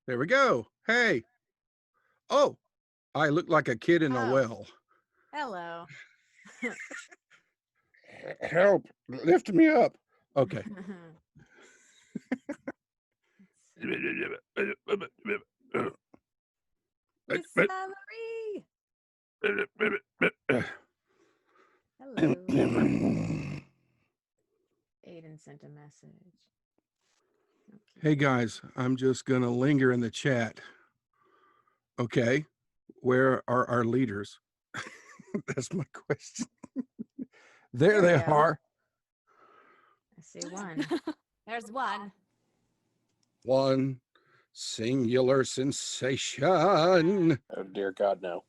There we go. Hey. Oh, I look like a kid in a Oh. well. Hello. Help. Lift me up. Okay. Miss Mallory. Hello. Aiden sent a message. Okay. Hey guys, I'm just going to linger in the chat. Okay. Where are our leaders? That's my question. There they we go. are. I see one. There's one. One singular sensation. Oh, dear God, no.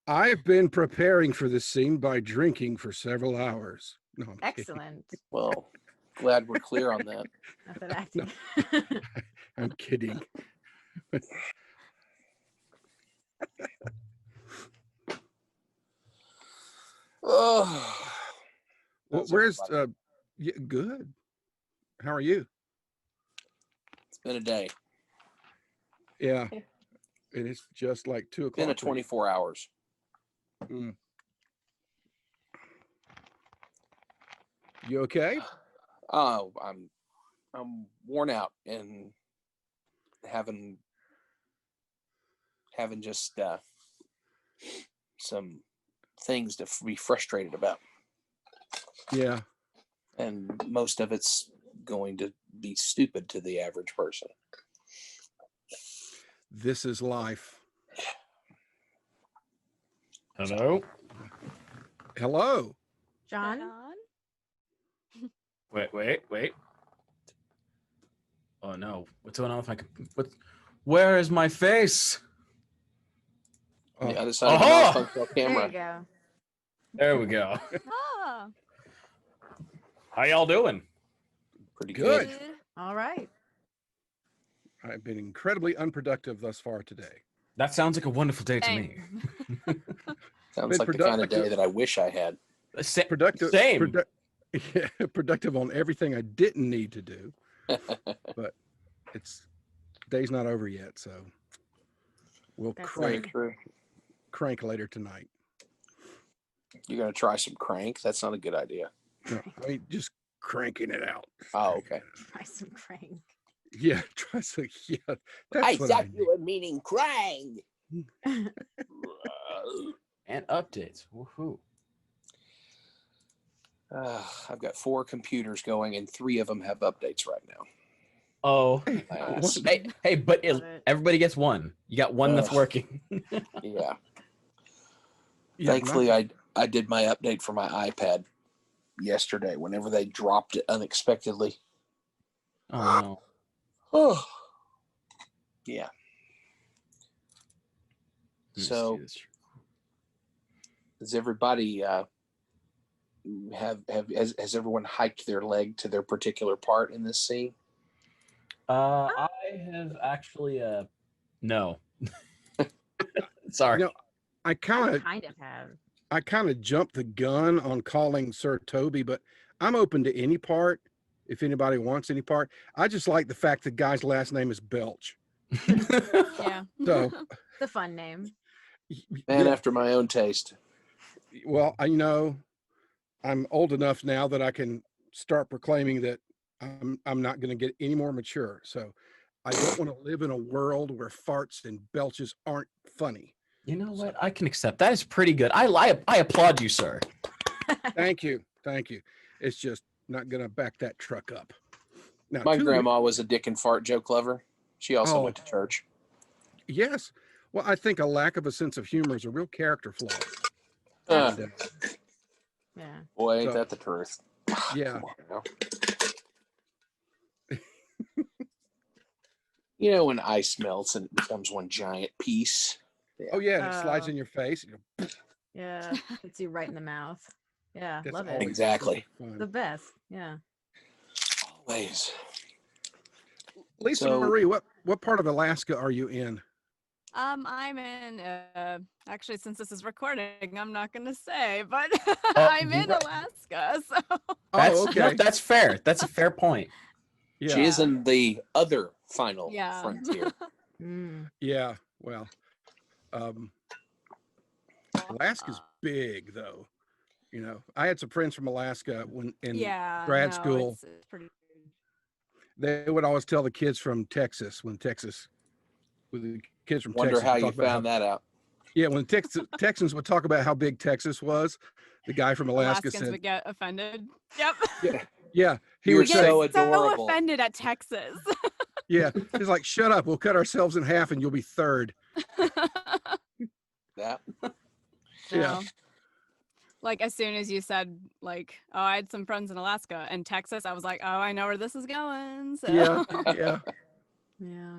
I've been preparing for this scene by drinking for several hours. No, I'm kidding. Excellent. Well, glad we're clear on that. Method acting. I'm kidding. Oh, Where's yeah, good. How are you? it's been a day. Yeah. It is just like 2 o'clock. Been a 24 hours. Mm. You okay? Oh, I'm worn out and having just some things to be frustrated about, Yeah. and most of it's going to be stupid to the average person. This is life. Hello? Hello. John? Wait. Oh no. What's going on with my where is my face? On the Oh, other side of the Oh! non-functional There camera. you go. There we go. Oh, How y'all doing? Pretty Good. good. All right. I've been incredibly unproductive thus far today. That sounds like a wonderful day to me. same. Sounds Been like the kind of day productive. that I wish I had. Productive. Same. Yeah, productive on everything I didn't need to do. But it's day's not over yet, so we'll That's Very crank true. later tonight. You're gonna try some crank? That's not a good idea. No, I mean just cranking it out. Oh, okay. Try some crank. Yeah, try so yeah. That's what I need. were meaning crank. And updates. Woohoo. I've got 4 computers going, and 3 of them have updates right now. Oh. Nice. Hey, but Love it. everybody gets one. You got one that's Ugh. working. Yeah. Yeah, Thankfully, I did my update for my iPad yesterday. Whenever they dropped it unexpectedly. Oh no. Oh. Yeah. Let me So, see this. does everybody has everyone hiked their leg to their particular part in this scene? I have actually no. Sorry. You know, I kind of have. jumped the gun on calling Sir Toby, but I'm open to any part if anybody wants any part. I just like the fact the guy's last name is Belch. Yeah. So The fun name. Man yeah, after my own taste. well, I'm old enough now that I can start proclaiming that I'm not going to get any more mature. So I don't want to live in a world where farts and belches aren't funny. You know what? I can accept that. Is pretty good. I applaud you, sir. Thank you. It's just not going to back that truck up. Now, My grandma was a dick and fart joke lover. She also Oh. went to church. Yes. Well, I think a lack of a sense of humor is a real character flaw. Uh, And, Yeah. boy, ain't So- that the truth. yeah. Come on now. You know when ice melts and it becomes one giant piece? Oh yeah, and it slides Oh. in your face. Yeah. Hits you right in the mouth. Yeah. That's Love it. always Exactly. super fun. The best. Yeah. Always. Lisa So- Marie, what part of Alaska are you in? I'm in. Actually, since this is recording, I'm not gonna say, but Oh, I'm in right. Alaska. So Oh, No, okay. that's fair. That's a fair point. Yeah. She is in the other final Yeah. frontier. Mm. Yeah. Well, Alaska's big though. You know, I had some friends from Alaska when in Yeah. grad no, school. It's pretty huge. They would always tell the kids from Texas when the kids from Wonder Texas how would you talk about found that out. yeah, when Texans would talk about how big Texas was, the guy from Alaska Alaskans said, would get offended. Yep. yeah, he You're would Get say, so so adorable. offended at Texas. yeah, he's like, shut up, we'll cut ourselves in half and you'll be third. That Yeah. No. Like as soon as you said like, oh, I had some friends in Alaska and Texas, I was like, oh, I know where this is going. So Yeah, yeah. Yeah.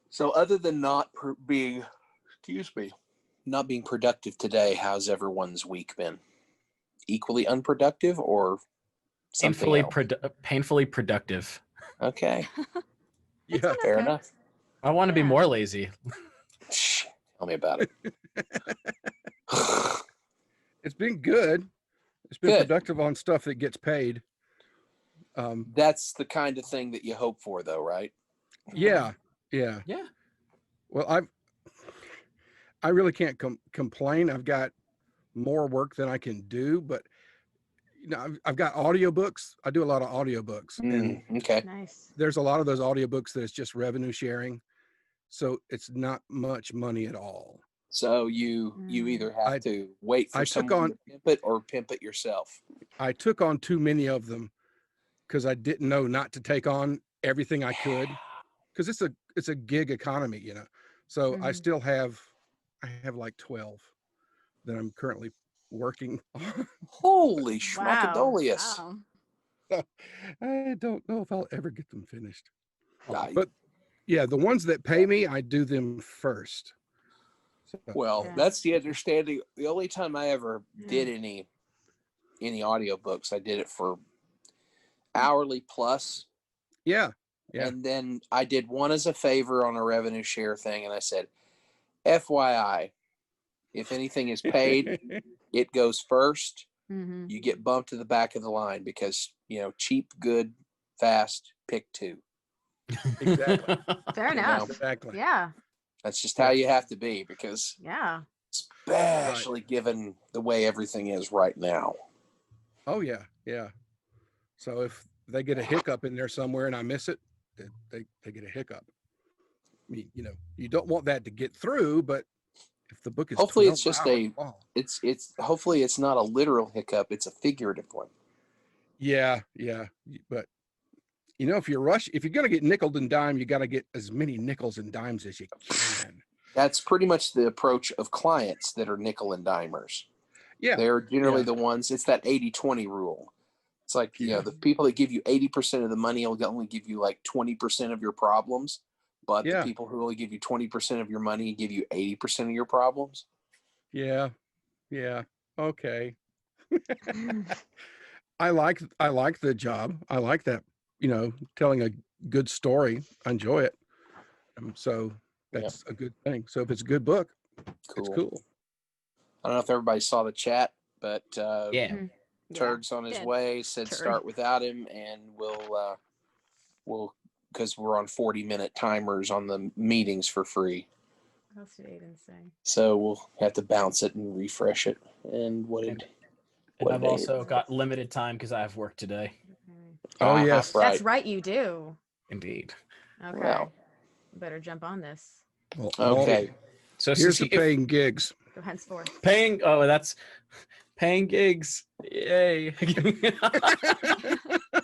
So other than not being productive today, how's everyone's week been? Equally unproductive or something else? Painfully productive. Okay, Yeah. fair Okay. enough. I want to be Yeah. more lazy. Shh, tell me about it. It's been good. It's been Good. productive on stuff that gets paid. That's the kind of thing that you hope for, though, right? Yeah. Yeah. Yeah. Well, I really can't complain. I've got more work than I can do, but you know, I've got audiobooks. I do a lot of audiobooks, and Okay. Nice. there's a lot of those audiobooks that it's just revenue sharing. So it's not much money at all. So you either have to wait for I took someone on- to pimp it or pimp it yourself. I took on too many of them because I didn't know not to take on everything I could, because it's a gig economy, you know. So I Mhm. still have like 12 that I'm currently working on. Holy Wow. schmackadolius. wow. I don't know if I'll ever get them finished. Ah, But yeah, the ones that pay me, I do them first. So, well, Yeah. that's the understanding. The only time I ever Yeah. did any audiobooks, I did it for hourly plus. yeah. Yeah. And then I did one as a favor on a revenue share thing. And I said, FYI, if anything is paid, it goes first. Mm-hmm. You get bumped to the back of the line because, cheap, good, fast, pick two. Exactly. Fair You enough. know, Exactly. Yeah. That's just how Yeah. you have to be, because Yeah. especially given the way everything is right now. Oh yeah. Yeah. So if they get a hiccup in there somewhere and I miss it, they get a hiccup. I mean, you don't want that to get through, but if the book is Hopefully 12 it's just hours long, it's hopefully it's not a literal hiccup, it's a figurative one. yeah, but if you're going to get nickel and dime, you got to get as many nickels and dimes as you can. That's pretty much the approach of clients that are nickel and dimers. Yeah. They're generally Yeah. the ones, it's that 80-20 rule. It's like, Yeah. the people that give you 80% of the money will only give you like 20% of your problems. But Yeah. the people who only give you 20% of your money give you 80% of your problems. Yeah. Yeah. Okay. I like the job. I like that, telling a good story. I enjoy it. So that's a good thing. So if it's a good book, it's cool. I don't know if everybody saw the chat, but Yeah. Turg's on his Did. way, said Turd. start without him, and we'll because we're on 40-minute timers on the meetings for free. What else did Aiden say? So we'll have to bounce it and refresh it. And And what I've day also is it? got limited time because I have work today. Oh, Ah, yes. right. That's right, you do. Indeed. Okay. Well. Better jump on this. Well, Okay. So here's since the paying gigs. Go henceforth. paying. Oh, that's paying gigs. Yay.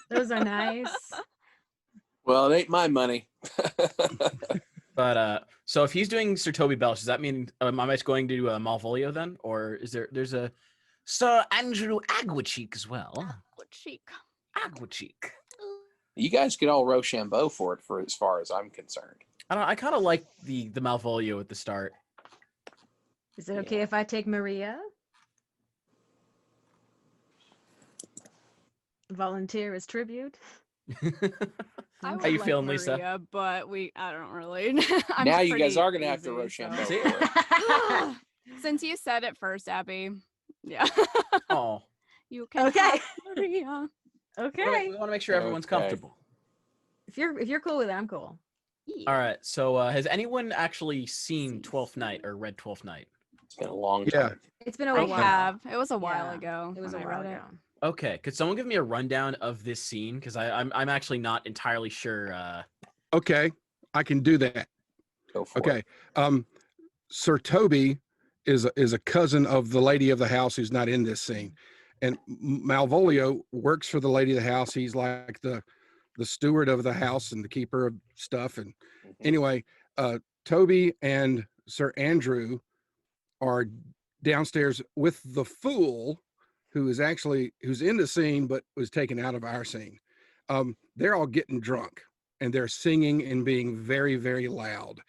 Those are nice. Well, it ain't my money. But so if he's doing Sir Toby Belch, does that mean am I going to do Malvolio then, or there's a Sir Andrew Aguacheek as well? Good chic. Aguacheek. You guys could all Rochambeau for it, for as far as I'm concerned. I kind of like the Malvolio at the start. Is it okay if I take Maria? Volunteer as tribute? I How would you like feeling, Lisa? Maria, but I don't really. I'm Now you guys pretty are going to have to easy, Rochambeau so- for it. Since you said it first, Abby. Yeah. Oh, You can Okay. have Maria. Okay. We want to make sure everyone's Okay. comfortable. If you're cool with it, I'm cool. All right. So has anyone actually seen 12th Night or read 12th Night? It's been a long Yeah. time. It's been a I while. have. It was a while Yeah, ago. It was a when I while read it. ago. Okay. Could someone give me a rundown of this scene? Because I'm actually not entirely sure. Okay, I can do that. Go for it. Okay. Sir Toby is a cousin of the lady of the house who's not in this scene, and Malvolio works for the lady of the house. He's like the steward of the house and the keeper of stuff. And anyway, Toby and Sir Andrew are downstairs with the fool who's in the scene but was taken out of our scene. They're all getting drunk and they're singing and being very, very loud.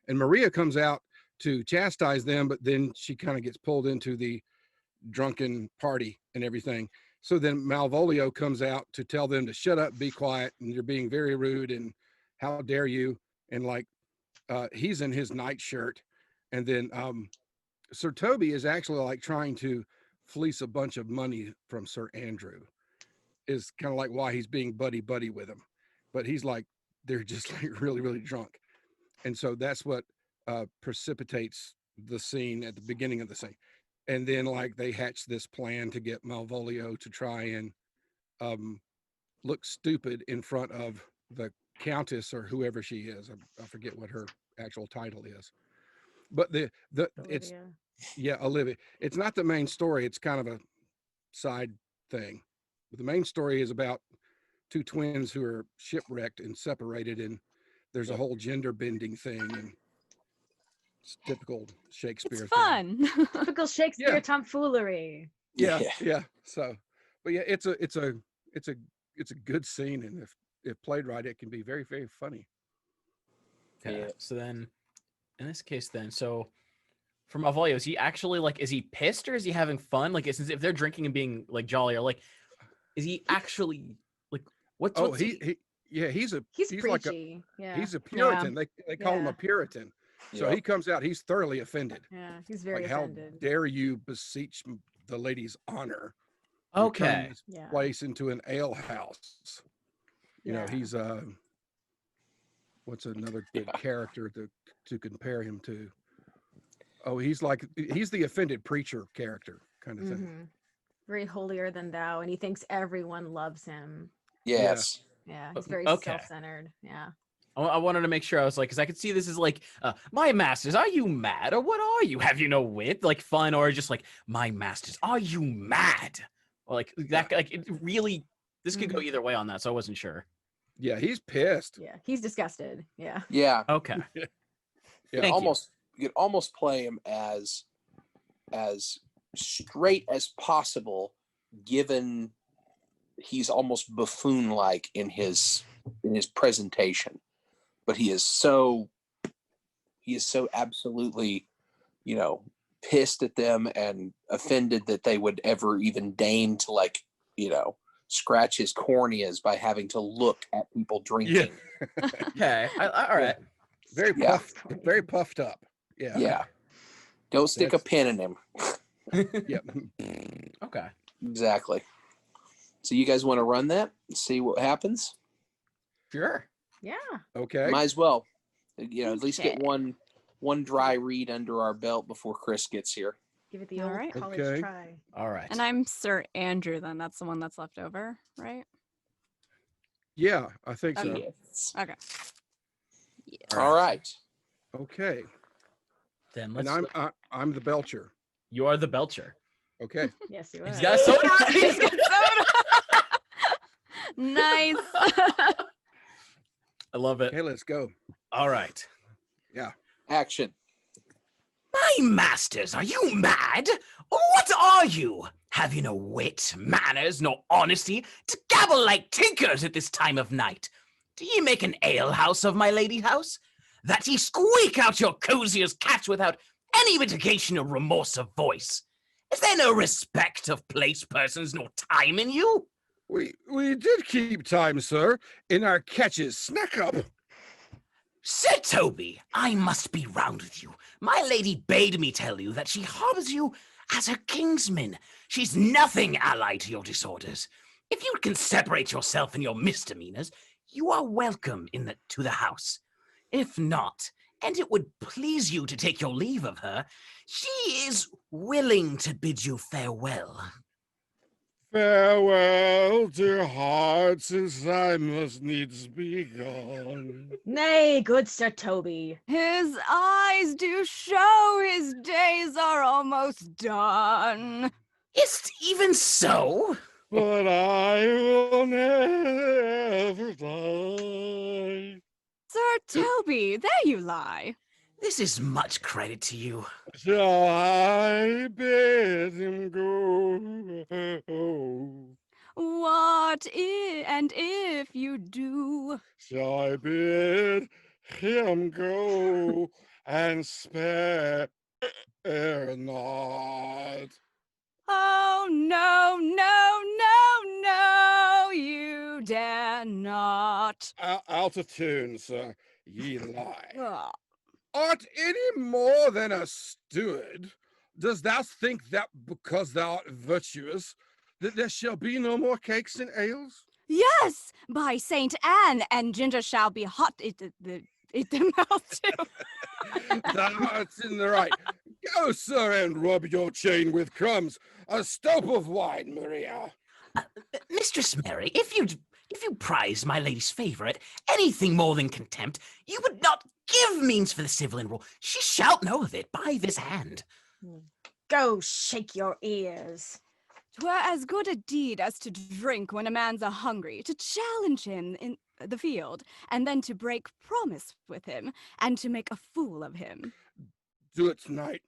And Maria comes out to chastise them, but then she kind of gets pulled into the drunken party and everything. So then Malvolio comes out to tell them to shut up, be quiet, and you're being very rude, and how dare you? And like, he's in his nightshirt. And then Sir Toby is actually like trying to fleece a bunch of money from Sir Andrew, is kind of like why he's being buddy with him. But he's like, they're just like really, really drunk. And so that's what precipitates the scene at the beginning of the scene. And then like they hatch this plan to get Malvolio to try and look stupid in front of the Countess or whoever she is. I forget what her actual title is. But it's Olivia. It's not the main story. It's kind of a side thing. But the main story is about two twins who are shipwrecked and separated, and there's a whole gender bending thing, and it's typical Shakespeare. It's fun. Typical Shakespeare Yeah. tomfoolery. Yeah. So, but yeah, it's a good scene, and if played right, it can be very, very funny. Okay. Yeah. So then, in this case, so for Malvolio, is he actually like, is he pissed or is he having fun? Like, since if they're drinking and being like jolly, or like, is he actually like what's He's He's like preachy. he's a Puritan. They call him Yeah. a Puritan. So Yep. he comes out, he's thoroughly offended. Yeah, he's very Like, how offended. dare you beseech the lady's honor? You turn okay? this Yeah. place into an ale house. You know, Yeah. he's what's another good character to compare him to? Oh, he's the offended preacher character kind of thing. Mhm. Very holier than thou, and he thinks everyone loves him. Yes. Yeah, he's very Okay. self-centered. Yeah. I wanted to make sure I was like, because I could see this as like, my masters, are you mad or what are you? Have you no wit? Like fun, or just like, my masters, are you mad? Or like that, like it really, this could go either way on that, so I wasn't sure. Yeah, he's pissed. Yeah, he's disgusted. Yeah. Yeah. Okay. Yeah. You Thank could almost play him as straight as possible, given he's almost buffoon-like in his presentation, but he is so absolutely, pissed at them and offended that they would ever even deign to scratch his corneas by having to look at people drinking. Okay. All right. Very Yeah. puffed up. Yeah. Yeah. Don't stick a pin in him. Yeah. Okay. Exactly. So you guys want to run that and see what happens? Sure. Yeah. Okay. Might as well. At least get Okay. one dry read under our belt before Chris gets here. Give it the All old right. college Okay. try. All right. And I'm Sir Andrew then. That's the one that's left over, right? Yeah, I think so. Okay. Yes. Okay. All right. Okay. Then And let's. I'm the Belcher. You are the Belcher. Okay. Yes, you He's are. got a soda He's ready. got soda. Nice. I love it. Okay, let's go. All right. Action. My masters, are you mad? What are you? Have you no wit, manners, nor honesty to gabble like tinkers at this time of night? Do ye make an alehouse of my lady house? That ye squeak out your cozy as cats without any mitigation or remorse of voice? Is there no respect of place, persons, nor time in you? We did keep time, sir, in our catches. Snack up. Sir Toby, I must be round with you. My lady bade me tell you that she harbors you as her kinsman. She's nothing allied to your disorders. If you can separate yourself and your misdemeanors, you are welcome to the house. If not, and it would please you to take your leave of her, she is willing to bid you farewell. Farewell, dear heart, since I must needs be gone. Nay, good Sir Toby. His eyes do show his days are almost done. Is't even so? But I will never die. Sir Toby, there you lie. This is much credit to you. Shall I bid him go? And if you do? Shall I bid him go and spare not? Oh, no, no, no, no, you dare not. Out of tune, sir. Ye lie. Ah, Art any more than a steward? Dost thou think that because thou art virtuous, that there shall be no more cakes and ales? yes, by Saint Anne, and ginger shall be hot. Eat them out too. Thou art in the right. Go, sir, and rub your chain with crumbs. A stoup of wine, Maria. Mistress Mary, if you prize my lady's favour at anything more than contempt, you would not give means for the civil enroll. She shall know of it by this hand. Go shake your ears. 'Twere as good a deed as to drink when a man's a hungry, to challenge him in the field, and then to break promise with him, and to make a fool of him. Do it tonight.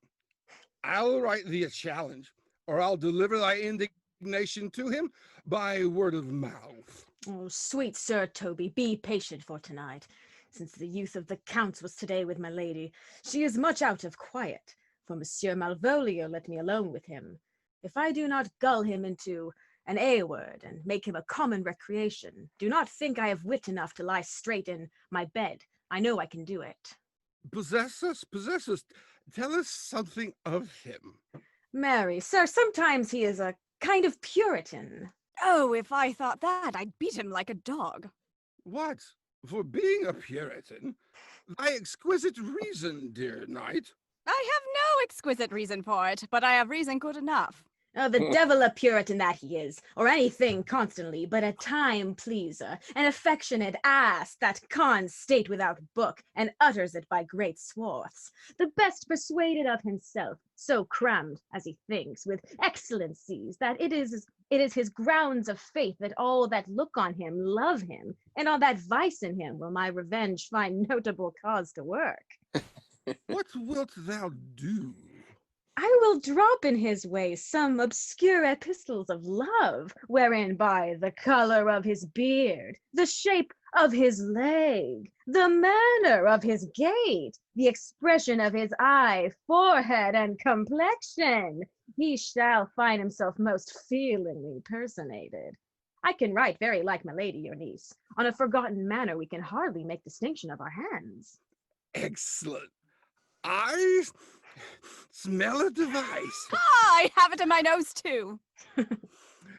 I'll write thee a challenge, or I'll deliver thy indignation to him by word of mouth. Oh, sweet Sir Toby, be patient for tonight. Since the youth of the Count's was today with my lady, she is much out of quiet, for Monsieur Malvolio let me alone with him. If I do not gull him into an A-word and make him a common recreation, do not think I have wit enough to lie straight in my bed. I know I can do it. Possess us. Tell us something of him. Mary, sir, sometimes he is a kind of Puritan. Oh, if I thought that, I'd beat him like a dog. What? For being a Puritan? Thy exquisite reason, dear knight. I have no exquisite reason for it, but I have reason good enough. Oh, the devil a Puritan that he is, or anything constantly, but a time pleaser, an affectionate ass that can't state without book, and utters it by great swaths. The best persuaded of himself, so crammed, as he thinks, with excellencies, that it is his grounds of faith that all that look on him love him, and on that vice in him will my revenge find notable cause to work. What wilt thou do? I will drop in his way some obscure epistles of love, wherein by the color of his beard, the shape of his leg, the manner of his gait, the expression of his eye, forehead, and complexion, he shall find himself most feelingly personated. I can write very like my lady, your niece. On a forgotten manner we can hardly make distinction of our hands. Excellent. I smell a device. Ah, I have it in my nose too.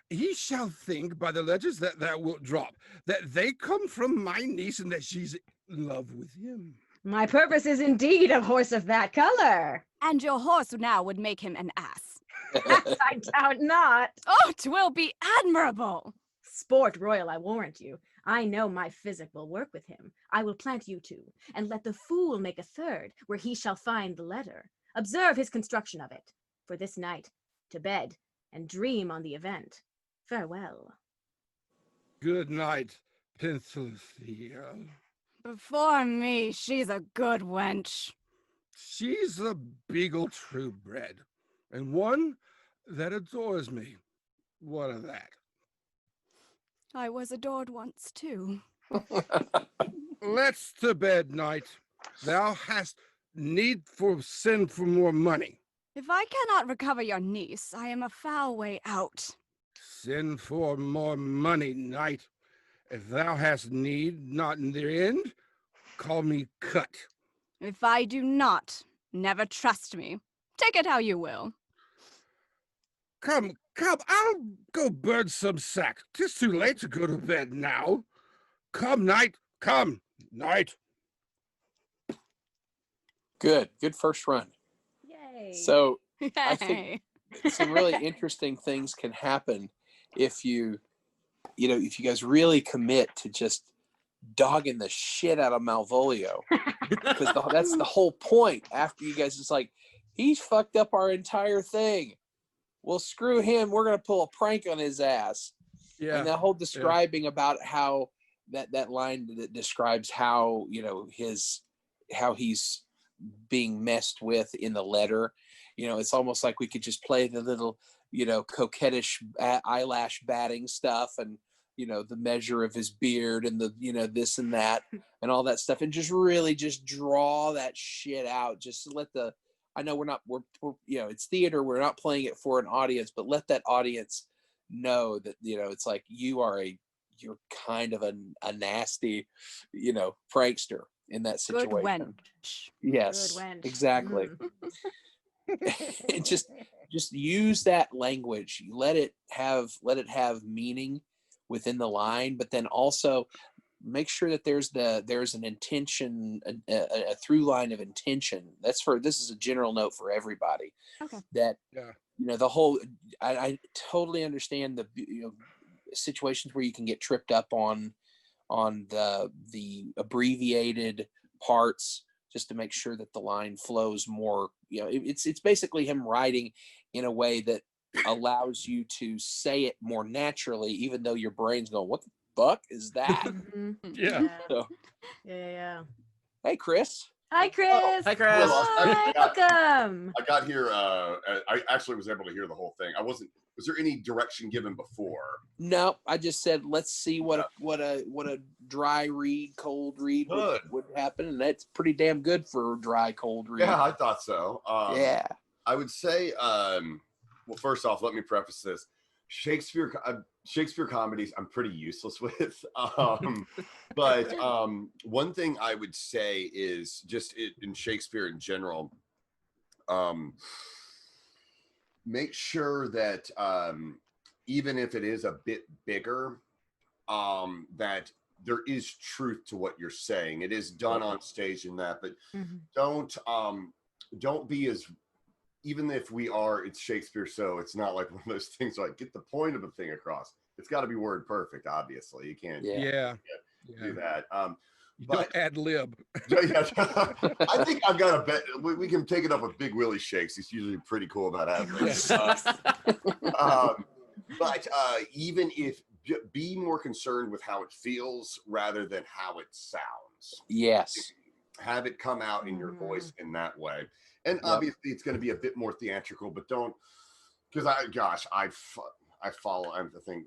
He shall think by the letters that thou wilt drop, that they come from my niece and that she's in love with him. My purpose is indeed a horse of that color. And your horse now would make him an ass. I doubt not. Oh, 'twill be admirable. Sport royal, I warrant you. I know my physic will work with him. I will plant you two, and let the fool make a third, where he shall find the letter. Observe his construction of it. For this night, to bed, and dream on the event. Farewell. Good night, Penthelia. Before me, she's a good wench. She's a beagle true bred, and one that adores me. What of that? I was adored once too. Let's to bed, knight. Thou hast need for send for more money. If I cannot recover your niece, I am a foul way out. Send for more money, knight. If thou hast need, not in the end, call me Cut. If I do not, never trust me. Take it how you will. Come, I'll go burn some sack. 'Tis too late to go to bed now. Come, night, come, night. Good first run. Yay. So I Yay. think some really interesting things can happen if you guys really commit to just dogging the shit out of Malvolio, because that's the whole point. After you guys, it's like, he's fucked up our entire thing. Well, screw him. We're gonna pull a prank on his ass. Yeah. And the whole describing about how that line that describes how how he's being messed with in the letter. It's almost like we could just play the little coquettish eyelash batting stuff, and the measure of his beard, and the this and that and all that stuff, and just really just draw that shit out. Just let I know we're it's theater, we're not playing it for an audience, but let that audience know that it's like you're kind of a nasty prankster in that situation. Good wench. Yes, Good wench. exactly. And just use that language. Let it have meaning within the line, but then also make sure that there's an intention, a through line of intention. This is a general note for everybody. Okay. That Yeah. the whole, I totally understand the situations where you can get tripped up on the abbreviated parts, just to make sure that the line flows more. It's basically him writing in a way that allows you to say it more naturally, even though your brain's going, what the fuck is that? Mhm. Yeah. So, Yeah. hey, Chris. Hi, Chris. Hi, Chris. Hi, welcome. I got here. I actually was able to hear the whole thing. Was there any direction given before? No, I just said, let's see what a dry read, cold read would happen, and that's pretty damn good for a dry, cold read. Yeah, I thought so. Yeah. I would say, well, first off, let me preface this. Shakespeare comedies I'm pretty useless with. But one thing I would say is just in Shakespeare in general, make sure that even if it is a bit bigger, that there is truth to what you're saying. It is done on stage in that, but don't be as, even if it's Shakespeare, so it's not like one of those things like get the point of a thing across. It's got to be word perfect, obviously. You can't do that. You But don't ad lib. I think I've got a bet. We can take it up with Big Willie Shakes. He's usually pretty cool about ad libs. But even if, be more concerned with how it feels rather than how it sounds. Yes. Have it come out in your voice in that way. And obviously it's going to be a bit more theatrical, but don't, because I follow, I think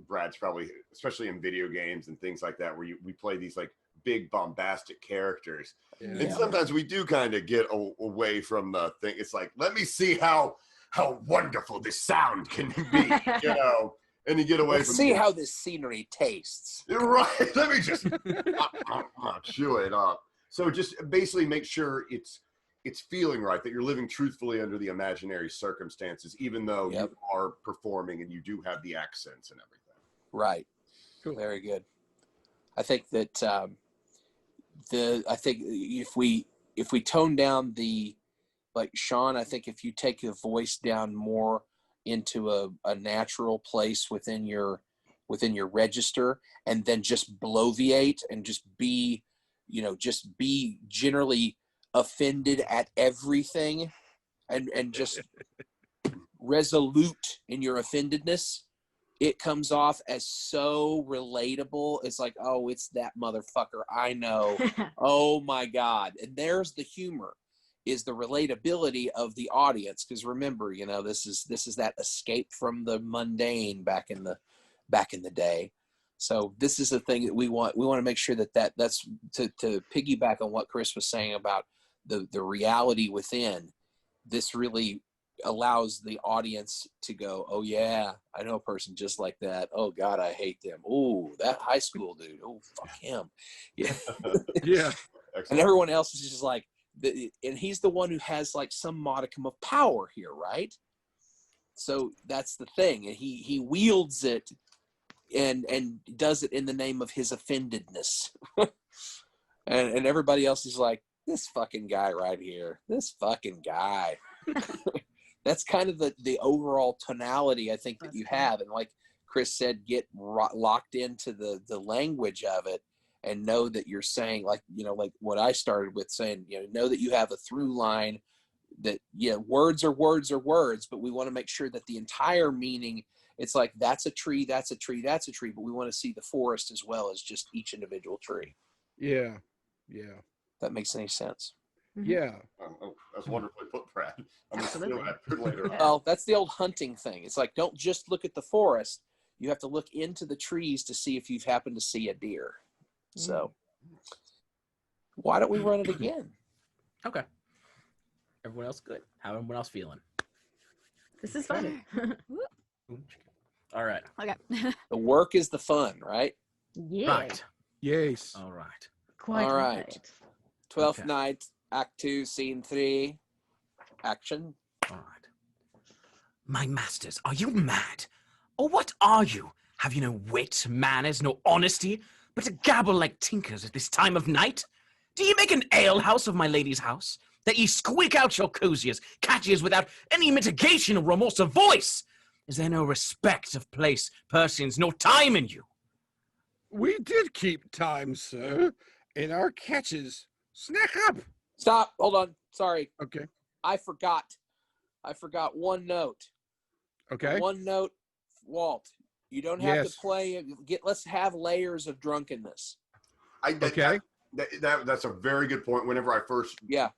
Brad's probably, especially in video games and things like that, where we play these like big bombastic characters. Yeah. And sometimes we do kind of get away from the thing. It's like, let me see how wonderful this sound can be, and you get away Let's from see how this scenery tastes. Right. Let me just chew it up. So just basically make sure it's feeling right, that you're living truthfully under the imaginary circumstances, even though you are performing and you do have the accents and everything. Right. Cool. Very good. I think that I think if we tone down like Sean, I think if you take the voice down more into a natural place within your register, and then just bloviate and just be generally offended at everything, and just resolute in your offendedness, it comes off as so relatable. It's like, oh, it's that motherfucker, I know. Oh my God. And there's the humor, is the relatability of the audience. Because remember, this is that escape from the mundane back in the day. So this is the thing that we want to make sure that's to piggyback on what Chris was saying about the reality within. This really allows the audience to go, oh yeah, I know a person just like that. Oh God, I hate them. Oh, that high school dude. Oh, fuck him. Yeah. Yeah. And everyone else is just like, and he's the one who has like some modicum of power here, right? So that's the thing. And he wields it and does it in the name of his offendedness. and everybody else is like, this fucking guy right here, this fucking guy. That's kind of the overall tonality I think that you have. And like Chris said, get locked into the language of it and know that you're saying, like, you know, like what I started with saying, you know that you have a through line, that, yeah, words are words, but we want to make sure that the entire meaning, it's like, that's a tree, that's a tree, that's a tree, but we want to see the forest as well as just each individual tree. Yeah. If that makes any sense. Yeah. That's wonderfully put, Brad. I'm going to steal that for later on. Well, that's the old hunting thing. It's like, don't just look at the forest. You have to look into the trees to see if you've happened to see a deer. So why don't we run it again? Okay. Everyone else good? How everyone else feeling? This is fun. All right. Okay. The work is the fun, right? Yeah. Right. Yes. All right. Quite All right. right. 12th Okay. night, Act 2, Scene 3, action. All right. My masters, are you mad? Or what are you? Have you no wit, manners, no honesty, but to gabble like tinkers at this time of night? Do ye make an alehouse of my lady's house, that ye squeak out your coziers, catches without any mitigation or remorse of voice? Is there no respect of place, persons, nor time in you? We did keep time, sir, in our catches. Snack up. Stop. Hold on. Sorry. Okay. I forgot one note. Okay. One note, Walt. You don't have Yes. to play. Let's have layers of drunkenness. Okay. That's a very good point. Whenever I first, Yeah.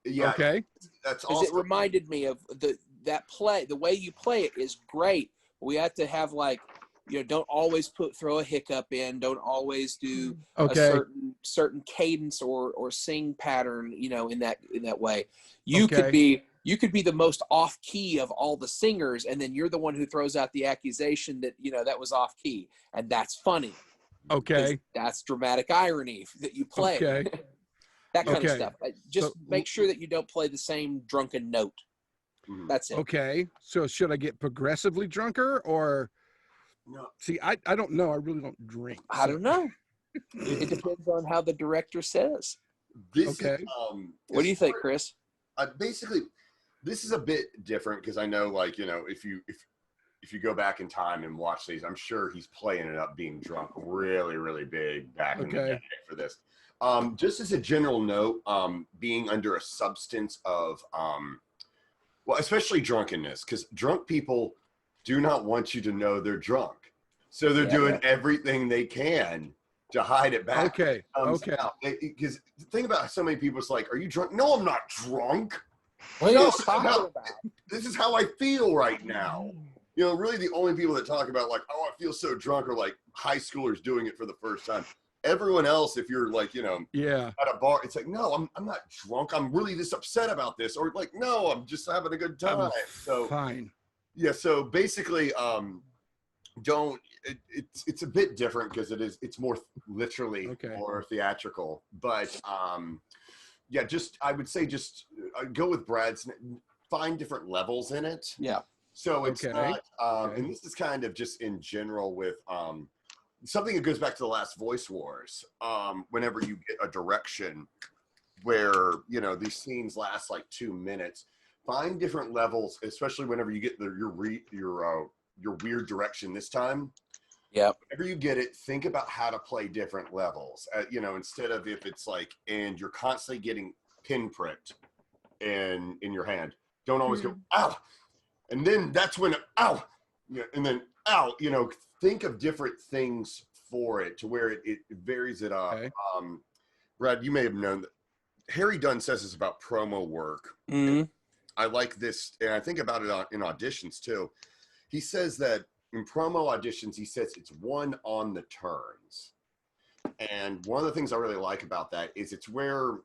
Okay. that's Because also it reminded me of that play. The way you play it is great. We have to have, like, you know, don't always throw a hiccup in. Don't always do Okay. a certain cadence or sing pattern. You know, in that way, you could be the most off key of all the singers, and then you're the one who throws out the accusation that, you know, that was off key, and that's funny. Okay. That's dramatic irony that you play. Okay. That kind of Okay. stuff. Just So- make sure that you don't play the same drunken note. That's it. Okay. So should I get progressively drunker or? No. See, I don't know. I really don't drink. I don't know. It depends on how the director says. This Okay. Is, What do you think, Chris? basically, this is a bit different because I know, like, you know, if you go back in time and watch these, I'm sure he's playing it up being drunk really, really big back in the day for this. Just as a general note, being under a substance of, well, especially drunkenness, because drunk people do not want you to know they're drunk. So they're doing everything they can to hide it back. Okay. Okay. Because think about so many people, it's like, are you drunk? No, I'm not drunk. What No, are you talking about? This is how I feel right now. You know, really the only people that talk about, like, oh, I feel so drunk, are like high schoolers doing it for the first time. Everyone else, if you're like, you know, at a bar, it's like, no, I'm not drunk. I'm really just upset about this. Or like, no, I'm just having a good time. So fine. Yeah. So basically, it's a bit different because it's more literally more theatrical, but yeah, I would say go with Brad's, find different levels in it. Yeah. So it's not, and this is kind of just in general with something that goes back to the last Voice Wars. Whenever you get a direction where, you know, these scenes last like 2 minutes, find different levels, especially whenever you get your weird direction this time. Yeah. Whenever you get it, think about how to play different levels. You know, instead of if it's like, and you're constantly getting pinpricked in your hand, don't always go, ow. And then that's when, ow. Yeah, and then, ow. You know, think of different things for it to where it varies it up. Brad, you may have known that Harry Dunn says this about promo work. Mm-hmm. I like this, and I think about it in auditions too. He says that in promo auditions, he says it's one on the turns. And one of the things I really like about that is it's where,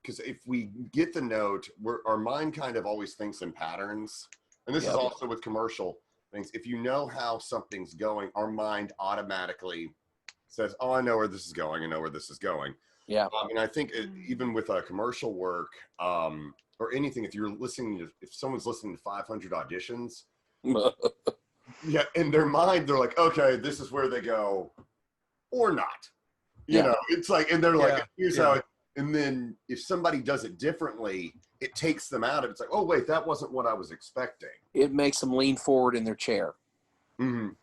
because if we get the note, our mind kind of always thinks in patterns. And this is also with commercial things. If you know how something's going, our mind automatically says, oh, I know where this is going. I know where this is going. Yeah. And I think even with commercial work or anything, if someone's listening to 500 auditions, Yeah, in their mind, they're like, okay, this is where they go, or not. You know, it's like, and they're like, here's how it, and then if somebody does it differently, it takes them out of it. It's like, oh, wait, that wasn't what I was expecting. It makes them lean forward in their chair.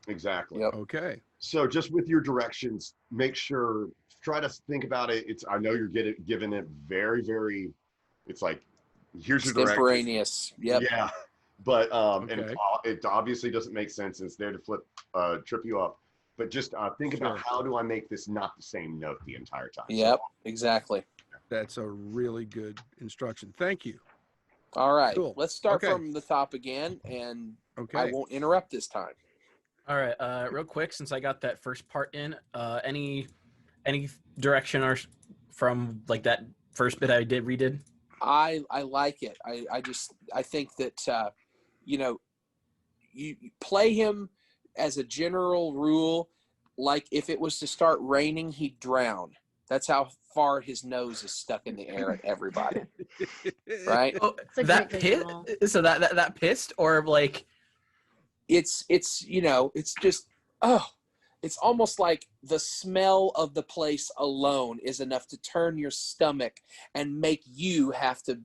Exactly. Yep. Okay. So just with your directions, make sure, try to think about it. I know you're giving it very, very, it's like, here's your directions. Extemporaneous. Yep. Yeah. But, Okay. and it obviously doesn't make sense. It's there to trip you up. But just think about, how do I make this not the same note the entire time? Yep, exactly. That's a really good instruction. Thank you. All right. Cool. Let's start Okay. from the top again, and Okay. I won't interrupt this time. All right, real quick, since I got that first part in, any direction or from like that first bit I redid? I like it. I think that you know, you play him as a general rule, like if it was to start raining, he'd drown. That's how far his nose is stuck in the air at everybody. Right? Oh, a that great pissed? visual. So that pissed, or like It's you know, it's just it's almost like the smell of the place alone is enough to turn your stomach and make you have to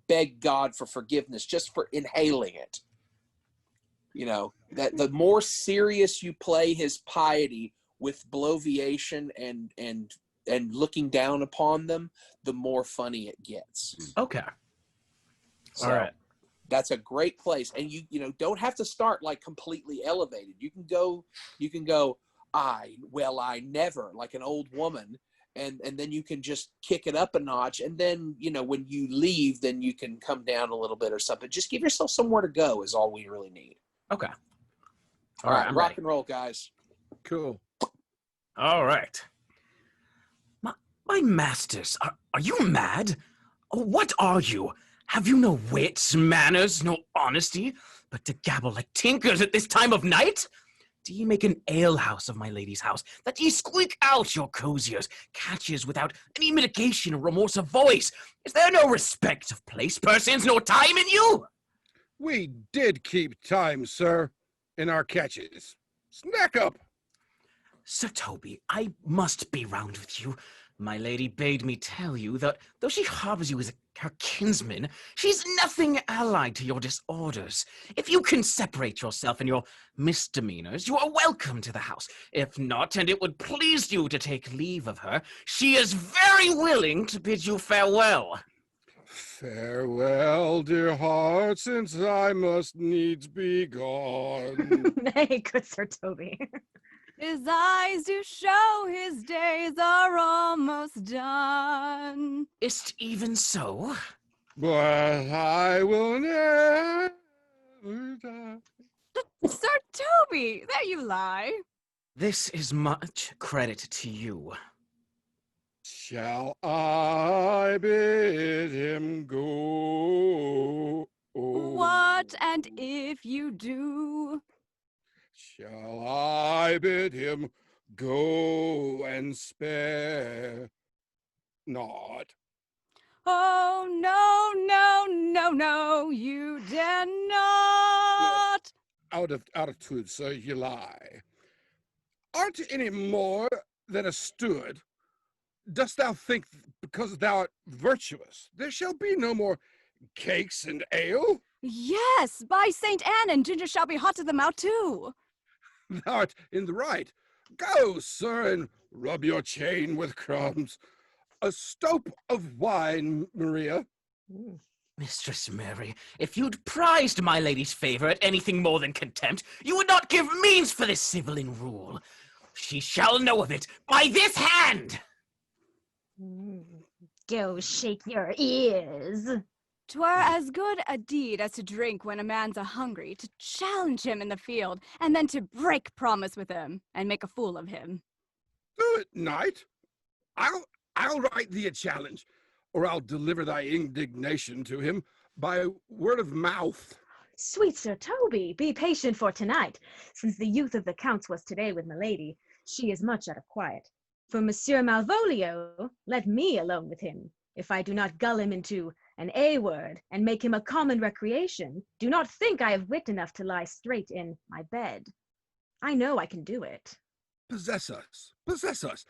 beg God for forgiveness just for inhaling it. You know, that the more serious you play his piety with bloviation and looking down upon them, the more funny it gets. okay. So, All right. that's a great place. And you know, don't have to start like completely elevated. You can go, I never, like an old woman. And then you can just kick it up a notch. And then, you know, when you leave, then you can come down a little bit or something. Just give yourself somewhere to go is all we really need. Okay. All right, I'm rock ready. and roll, guys. Cool. All right. My masters, are you mad? What are you? Have you no wits, manners, no honesty, but to gabble like tinkers at this time of night? Do ye make an alehouse of my lady's house, that ye squeak out your coziers, catches without any mitigation or remorse of voice? Is there no respect of place, persons, nor time in you? We did keep time, sir, in our catches. Snack up. Sir Toby, I must be round with you. My lady bade me tell you that though she harbors you as her kinsman, she's nothing allied to your disorders. If you can separate yourself and your misdemeanors, you are welcome to the house. If not, and it would please you to take leave of her, she is very willing to bid you farewell. Farewell, dear heart, since I must needs be gone. Hey, good Sir Toby. His eyes do show his days are almost done. Is't even so? But I will never die. Sir Toby, there you lie. This is much credit to you. Shall I bid him go? What and if you do? Shall I bid him go and spare not? Oh, no, no, no, no, you dare not. Out of truth, sir, you lie. Art any more than a steward? Dost thou think because thou art virtuous, there shall be no more cakes and ale? Yes, by St. Anne, and ginger shall be hot to the mouth too. Thou art in the right. Go, sir, and rub your chain with crumbs. A stoup of wine, Maria. Mistress Mary, if you'd prized my lady's favor at anything more than contempt, you would not give means for this civil rule. She shall know of it by this hand. Go shake your ears. 'Twere as good a deed as to drink when a man's a-hungry, to challenge him in the field, and then to break promise with him, and make a fool of him. Do it, knight. I'll write thee a challenge, or I'll deliver thy indignation to him by word of mouth. Sweet Sir Toby, be patient for tonight. Since the youth of the Count's was today with milady, she is much out of quiet. For Monsieur Malvolio, let me alone with him, if I do not gull him into an A word, and make him a common recreation, do not think I have wit enough to lie straight in my bed. I know I can do it. Possess us. Possess us.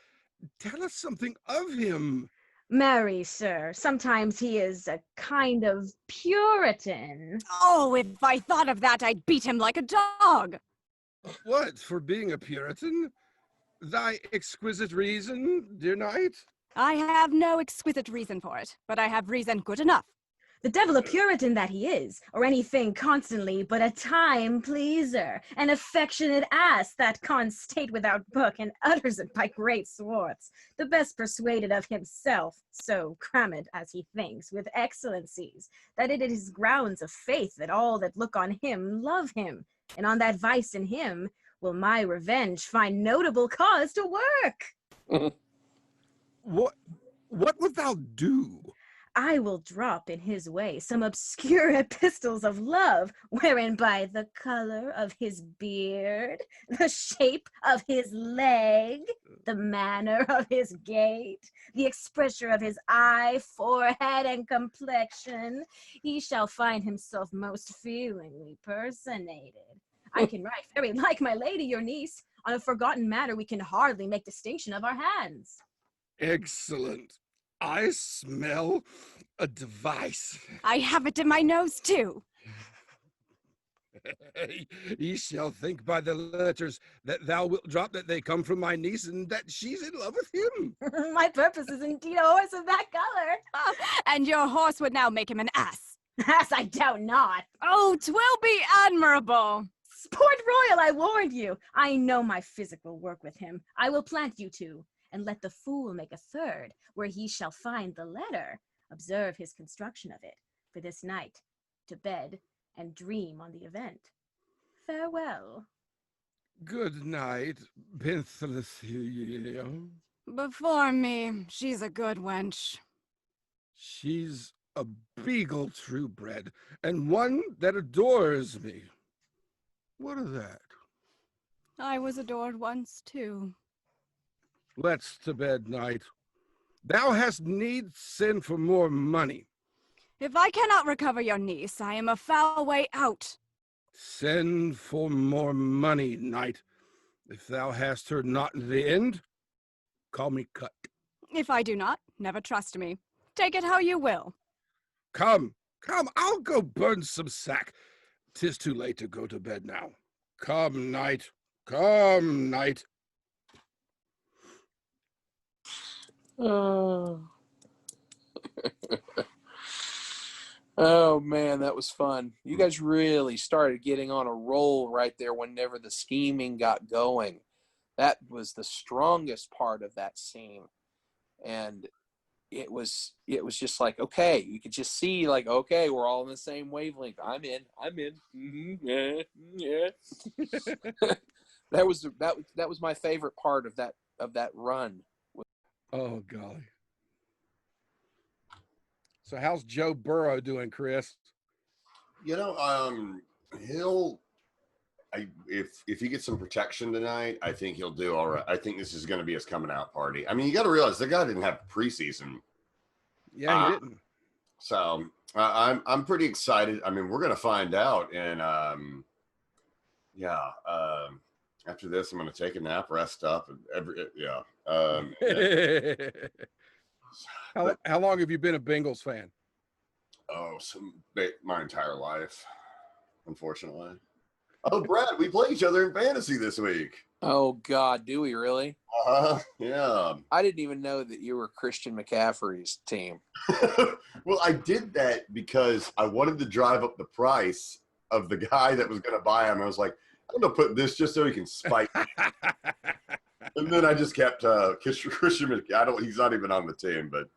Tell us something of him. Marry, sir, sometimes he is a kind of Puritan. Oh, if I thought of that, I'd beat him like a dog. What, for being a Puritan? Thy exquisite reason, dear knight? I have no exquisite reason for it, but I have reason good enough. The devil a Puritan that he is, or anything constantly but a time pleaser, an affectionate ass that constate without book and utters it by great swarths, the best persuaded of himself, so crammed as he thinks, with excellencies, that it is grounds of faith that all that look on him love him, and on that vice in him will my revenge find notable cause to work. What wilt thou do? I will drop in his way some obscure epistles of love, wherein by the color of his beard, the shape of his leg, the manner of his gait, the expression of his eye, forehead, and complexion, he shall find himself most feelingly personated. I can write very like my lady, your niece. On a forgotten matter, we can hardly make distinction of our hands. Excellent. I smell a device. I have it in my nose, too. Ye shall think by the letters that thou wilt drop that they come from my niece and that she's in love with him. My purpose is indeed a horse of that color. And your horse would now make him an ass. As I doubt not. Oh, 'twill be admirable. Sport royal, I warned you. I know my physic will work with him. I will plant you two, and let the fool make a third, where he shall find the letter. Observe his construction of it, for this night, to bed, and dream on the event. Farewell. Good night, Penthelia. Before me, she's a good wench. She's a beagle true bred, and one that adores me. What of that? I was adored once, too. Let's to bed, knight. Thou hast need send for more money. If I cannot recover your niece, I am a foul way out. Send for more money, knight. If thou hast her not in the end, call me Cut. If I do not, never trust me. Take it how you will. Come, I'll go burn some sack. 'Tis too late to go to bed now. Come, knight. Oh. Oh man, that was fun. You guys really started getting on a roll right there whenever the scheming got going. That was the strongest part of that scene. And it was just like, okay, you could just see like, okay, we're all in the same wavelength. I'm in. Mm-hmm. Yeah. That was my favorite part of that run. Oh, golly. So how's Joe Burrow doing, Chris? You know, if he gets some protection tonight, I think he'll do all right. I think this is going to be his coming out party. I mean, you got to realize the guy didn't have preseason. Yeah, he didn't. So I'm pretty excited. I mean, we're going to find out. And after this, I'm going to take a nap, rest up, and How long have you been a Bengals fan? Oh, my entire life, unfortunately. Oh, Brad, we play each other in fantasy this week. Oh God, do we really? Yeah. I didn't even know that you were Christian McCaffrey's team. Well, I did that because I wanted to drive up the price of the guy that was going to buy him. I was like, I'm going to put this just so he can spike me. And then I just kept Christian McCaffrey. He's not even on the team, but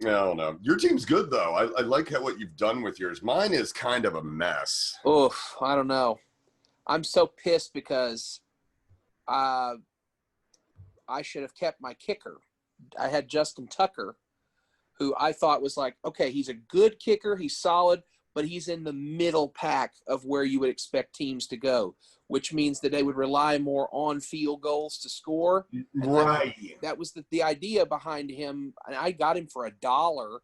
I don't know. Your team's good, though. I like what you've done with yours. Mine is kind of a mess. Oof, I don't know. I'm so pissed because I should have kept my kicker. I had Justin Tucker, who I thought was like, okay, he's a good kicker. He's solid, but he's in the middle pack of where you would expect teams to go, which means that they would rely more on field goals to score. And right. That was the idea behind him. And I got him for $1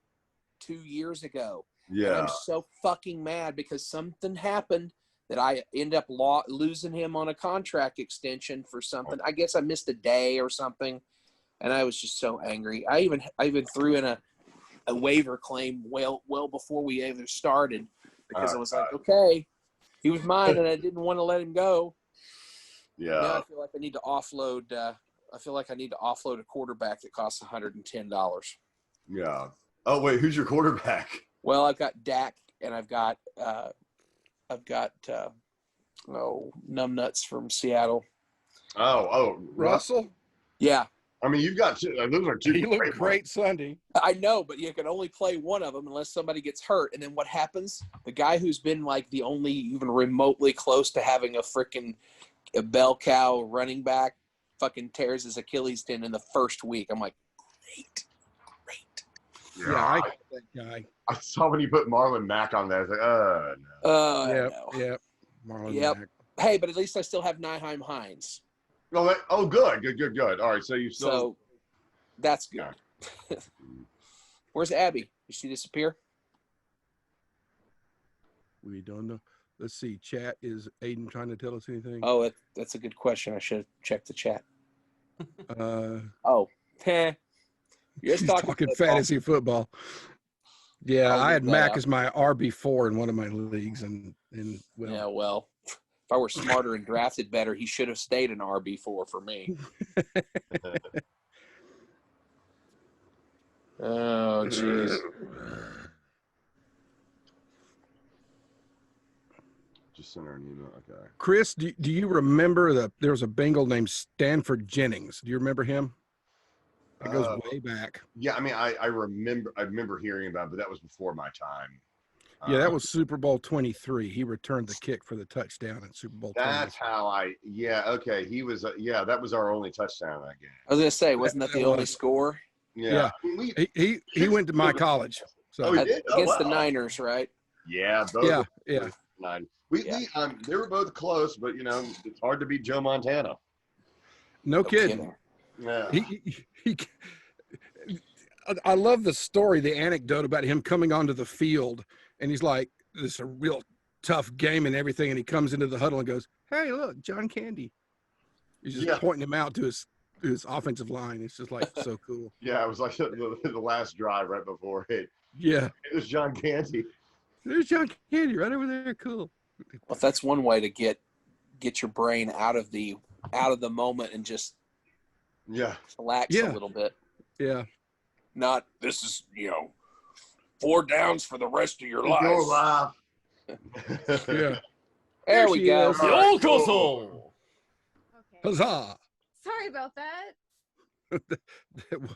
2 years ago. And Yeah. I'm so fucking mad because something happened that I end up losing him on a contract extension for something. I guess I missed a day or something, and I was just so angry. I even threw in a waiver claim well before we even started because I was like, okay, he was mine, and I didn't want to let him go. Yeah. Now I feel like I need to offload. A quarterback that costs $110. Yeah. Oh wait, who's your quarterback? Well, I've got Dak, and I've got numbnuts from Seattle. Oh, Russell. Yeah, I mean, you've got two, those are two. He looked ones. great Sunday. I know, but you can only play one of them unless somebody gets hurt. And then what happens? The guy who's been like the only even remotely close to having a bell cow running back fucking tears his Achilles tendon in the first week. I'm like, great. Yeah, I got that guy. I saw when you put Marlon Mack on there. I was like, no. Yep. Marlon Yep. Mack. Hey, but at least I still have Nyheim Hines. Good. All right, so you still. So that's good. Yeah. Where's Abby? Did she disappear? We don't know. Let's see. Chat, is Aiden trying to tell us anything? Oh, that's a good question. I should have checked the chat. Oh, You're he's talking talking football. fantasy football. Yeah, I'll I leave had that Mac out. as my RB4 in one of my leagues, and well, Yeah, well, if I were smarter and drafted better, he should have stayed an RB4 for me. Oh, jeez. Just send her an email. Okay. Chris, do you remember there was a Bengal named Stanford Jennings? Do you remember him? It goes way back. Yeah, I mean, I remember hearing about it, but that was before my time. Yeah, that was Super Bowl 23. He returned the kick for the touchdown in Super Bowl 23. That's how okay. He was, that was our only touchdown that game. I was going to say, wasn't that the That only was. score? Yeah. Yeah. I mean, He went to my college. So Oh, he did? Against the wow. Niners, right? Yeah, both. yeah. Nine. They were both close, but it's hard to beat Joe Montana. No kidding. Yeah. I love the story, the anecdote about him coming onto the field, and he's like, this is a real tough game and everything, and he comes into the huddle and goes, "Hey, look, John Candy." He's just pointing him out to his offensive line. It's just like so cool. Yeah, it was like the last drive right before it. Yeah. It was John Candy. There's John Candy right over there. Cool. Well, that's one way to get your brain out of the moment and just relax a little bit. Yeah. Not this is 4 downs for the rest of your life. Your life. Yeah. There we go. is. Yokoso! Okay. Huzzah. Sorry about that.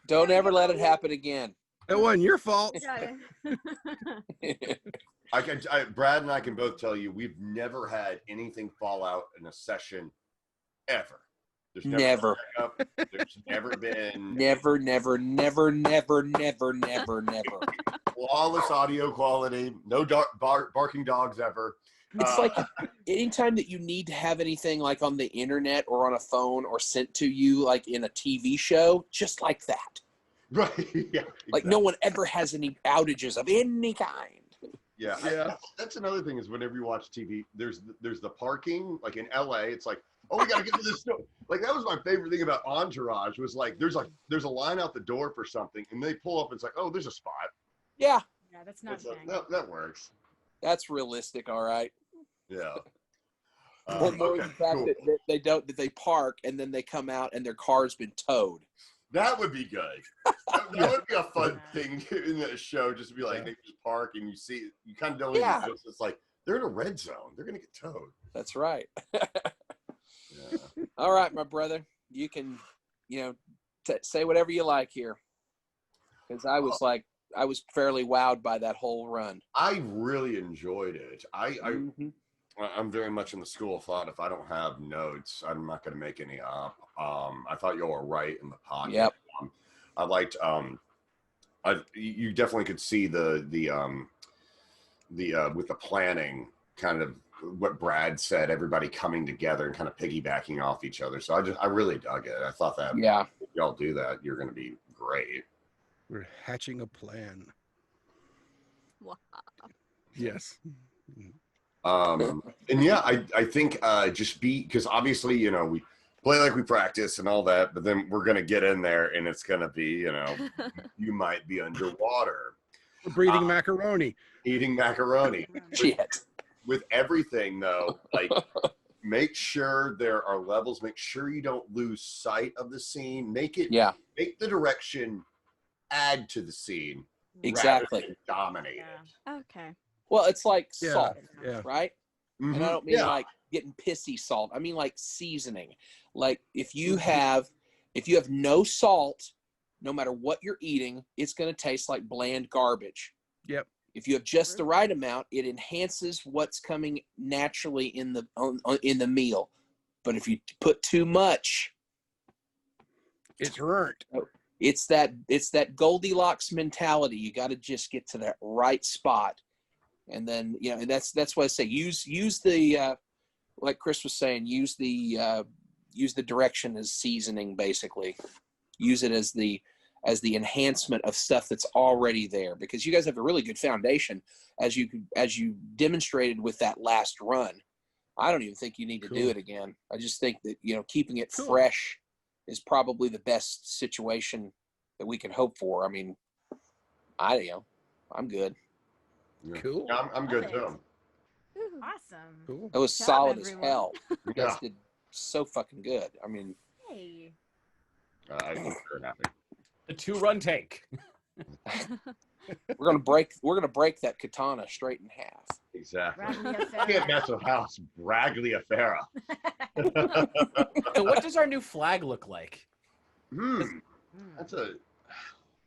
Don't ever let it happen again. That wasn't your fault. Got it. Brad and I can both tell you we've never had anything fall out in a session ever. There's Never. There's never been Never. flawless audio quality. No barking dogs ever. It's like anytime that you need to have anything like on the internet or on a phone or sent to you like in a TV show, just like that. Right. Yeah. Like no one ever has any outages of any kind. Yeah. Yeah. That's another thing is whenever you watch TV, there's the parking. Like in LA, it's like, oh, we gotta get to this store. Like that was my favorite thing about Entourage was like there's a line out the door for something, and they pull up and it's like, oh, there's a spot. Yeah. Yeah, that's not It's like, bad. that works. That's realistic, all right. Yeah. Or more Okay, the fact cool. that they park and then they come out and their car's been towed. That would be good. That would be a fun thing in the show, just to be like, they just park and you kind of don't even know. It's like, they're in a red zone. They're going to get towed. That's right. Yeah. All right, my brother. You can, say whatever you like here. Because I was fairly wowed by that whole run. I really enjoyed it. Mhm. I'm very much in the school of thought. If I don't have notes, I'm not going to make any up. I thought you were right in the pocket. Yep. I liked. You definitely could see the with the planning, kind of what Brad said. Everybody coming together and kind of piggybacking off each other. So I really dug it. I thought that if y'all do that, you're going to be great. We're hatching a plan. Wow. Yes. And yeah, I think just be, because obviously, you know, we play like we practice and all that, but then we're gonna get in there and it's gonna be, you know, you might be underwater. We're breathing macaroni. Eating macaroni. Shit. With everything though, like make sure there are levels, make sure you don't lose sight of the scene, make the direction add to the scene. Exactly. Rather than dominate it. Okay. Well, it's like Yeah, salt, yeah. right? Mhm. And I don't mean like getting pissy salt. I mean like seasoning. Like if you have no salt, no matter what you're eating, it's going to taste like bland garbage. Yep. If you have just the right amount, it enhances what's coming naturally in the meal. But if you put too much, It's burnt. it's that Goldilocks mentality. You got to just get to that right spot. And then, you know, and that's why I say use the like Chris was saying, use the direction as seasoning, basically. Use it as the enhancement of stuff that's already there, because you guys have a really good foundation as you demonstrated with that last run. I don't even think you need to do it again. I just think that, you know, keeping it fresh is probably the best situation that we can hope for. I mean, I'm good. Yeah. Cool. Yeah, I'm good too. Awesome. Cool. That was Good job, solid everyone. as hell. You guys Yeah. did so fucking good. I mean, Hey. I think we're happy. A 2-run take. we're gonna break that katana straight in half. Exactly. Bragliafera. Can't mess with House Bragliafera. So what does our new flag look like? That's a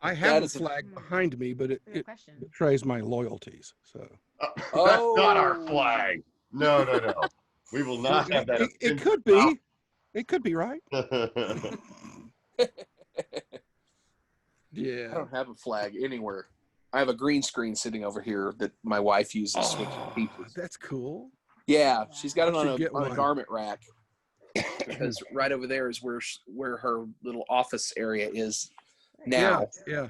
I have a is a- flag behind me, but it Good question. betrays my loyalties. So that's not our flag. No. We will not have that. it could be. It could be, right? Yeah. I don't have a flag anywhere. I have a green screen sitting over here that my wife uses. Switching pieces. That's cool. Yeah, she's got it I should on get a one. garment rack. Because right over there is where her little office area is now. Yeah.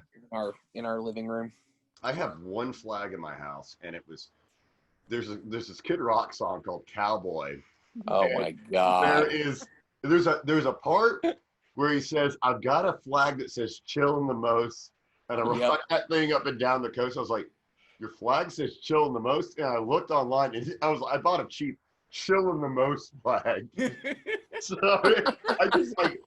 in our living room. I have one flag in my house, and it was there's this Kid Rock song called Cowboy. Oh my god! There's a part where he says, "I've got a flag that says chillin' the most," and I wrote that thing up and down the coast. I was like, "Your flag says chillin' the most," and I looked online, and I bought a cheap chillin' the most flag. So I just like,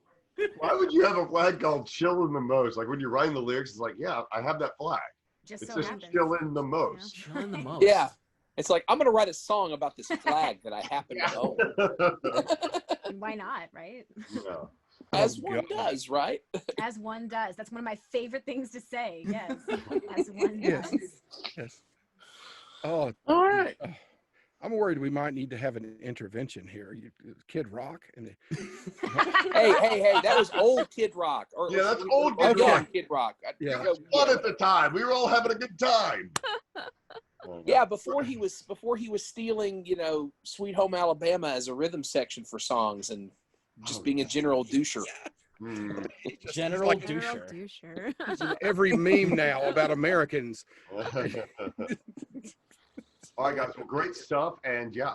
why would you have a flag called chillin' the most? Like when you're writing the lyrics, it's like, yeah, I have that flag. Just It's so just happens. chillin' the most. Chilling the most. Yeah, it's like I'm gonna write a song about this flag that I happen to own. And why not, right? Yeah. As one does, right? As one does. That's one of my favorite things to say. Yes. As one Yes. does. Yes. Oh, All right. I'm worried we might need to have an intervention here. Kid Rock and Hey, that was old Kid Rock. Yeah, that's old Kid young Rock. Kid Rock. Yeah. Fun at the time. We were all having a good time. Yeah, before he was stealing, Sweet Home Alabama as a rhythm section for songs and just being a general doucher. Mm. General like doucher. he's in every meme now about Americans. All right, guys. Well, great stuff. And yeah,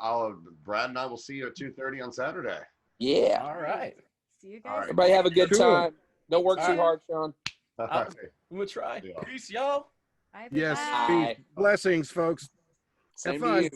Brad and I will see you at 2:30 on Saturday. Yeah. All right. See you All guys. right. Everybody have a good Cool. time. Don't work All too right. hard, Sean. All right. We'll try. Yeah. Peace, y'all. Bye, Yes. everybody. Bye. Blessings, folks. Same fun. to you.